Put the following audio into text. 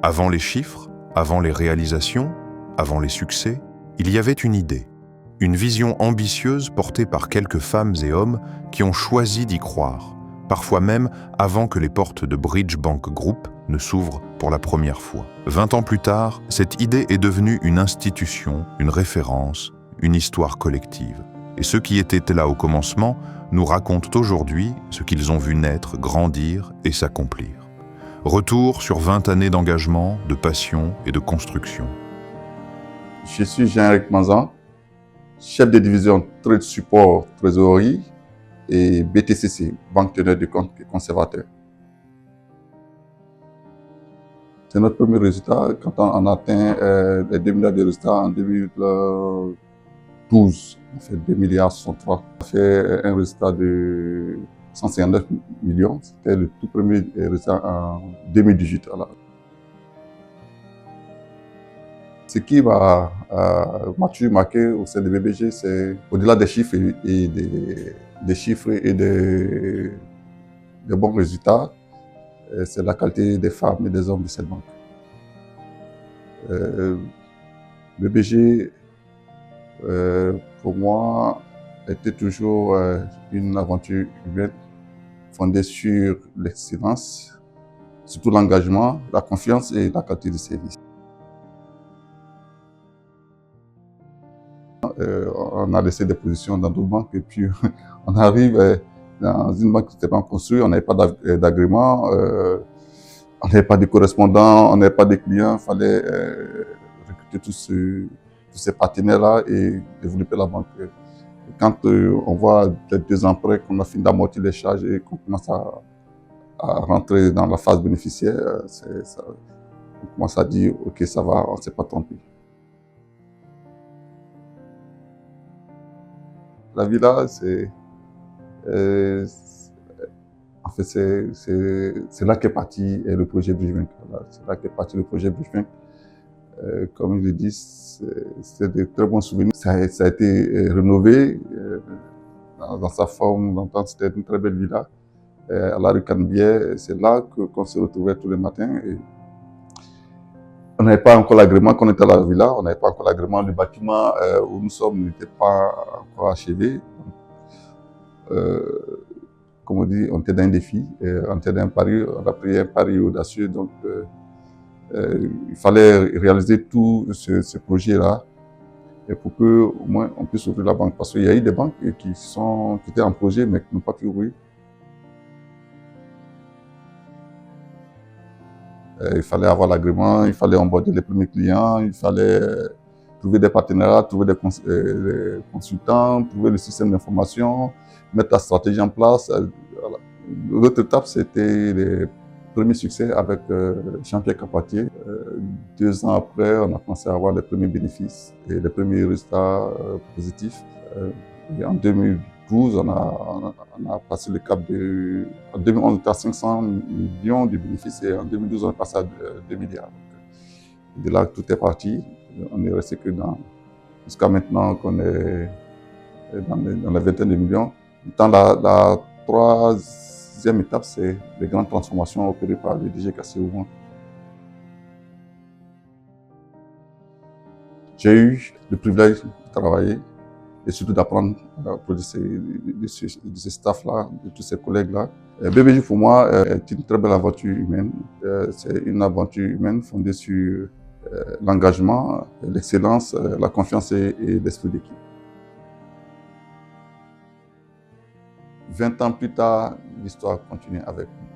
Avant les chiffres, avant les réalisations, avant les succès, il y avait une idée, une vision ambitieuse portée par quelques femmes et hommes qui ont choisi d'y croire, parfois même avant que les portes de Bridge Bank Group ne s'ouvrent pour la première fois. 20 ans plus tard, cette idée est devenue une institution, une référence, une histoire collective. Et ceux qui étaient là au commencement nous racontent aujourd'hui ce qu'ils ont vu naître, grandir et s'accomplir. Retour sur 20 années d'engagement, de passion et de construction. Je suis Jean-Éric Manzan, chef de division Trade Support Trésorerie et BTCC, Banque Teneur de Compte et Conservateur. C'est notre premier résultat quand on a atteint les 2 milliards de résultats en 2012. On fait 2 milliards 63. On a fait un résultat de 159 millions. C'était le tout premier résultat en 2018. Voilà. Ce qui m'a toujours marqué au sein de BBG, c'est au-delà des chiffres et des bons résultats, c'est la qualité des femmes et des hommes de cette banque. BBG, pour moi, était toujours une aventure humaine fondée sur l'excellence, surtout l'engagement, la confiance et la qualité du service. On a laissé des positions dans d'autres banques et puis on arrive dans une banque qui n'était pas construite, on n'avait pas d'agrément, on n'avait pas de correspondants, on n'avait pas de clients, il fallait recruter tous ces partenaires-là et développer la banque. Et quand on voit peut-être 2 ans après qu'on a fini d'amortir les charges et qu'on commence à rentrer dans la phase bénéficiaire, on commence à dire « ok, ça va, on ne s'est pas trompé ». La villa, c'est là qu'est parti le projet Bridge Bank. C'est là qu'est parti le projet Bridge Bank. Comme je l'ai dit, c'est de très bons souvenirs. Ça a été rénové dans sa forme d'antan. C'était une très belle villa à la rue Canebière. C'est là qu'on se retrouvait tous les matins. Et on n'avait pas encore l'agrément qu'on était à la villa. On n'avait pas encore l'agrément. Le bâtiment où nous sommes n'était pas encore achevé. Comme on dit, on était dans un défi, on était dans un pari, on a pris un pari audacieux, donc il fallait réaliser tout ce projet-là pour qu'au moins on puisse ouvrir la banque. Parce qu'il y a eu des banques qui étaient en projet mais qui n'ont pas pu ouvrir. Il fallait avoir l'agrément, il fallait onboarder les premiers clients, il fallait trouver des partenariats, trouver des consultants, trouver le système d'information, mettre la stratégie en place. Voilà. L'autre étape, c'était les premiers succès avec Jean-Pierre Capatier. 2 ans après, on a commencé à avoir les premiers bénéfices et les premiers résultats positifs. Et en 2012, on a passé le cap de... En 2011, on était à 500 millions de bénéfices et en 2012, on est passé à 2 milliards. De là, tout est parti. On est resté que jusqu'à maintenant qu'on est dans la vingtaine de millions. Dans la 3e étape, c'est les grandes transformations opérées par le DG Kasséouvan. J'ai eu le privilège de travailler et surtout d'apprendre auprès de ces staffs-là, de tous ces collègues-là. BBG pour moi est une très belle aventure humaine. C'est une aventure humaine fondée sur l'engagement, l'excellence, la confiance et l'esprit d'équipe. 20 ans plus tard, l'histoire continue avec nous.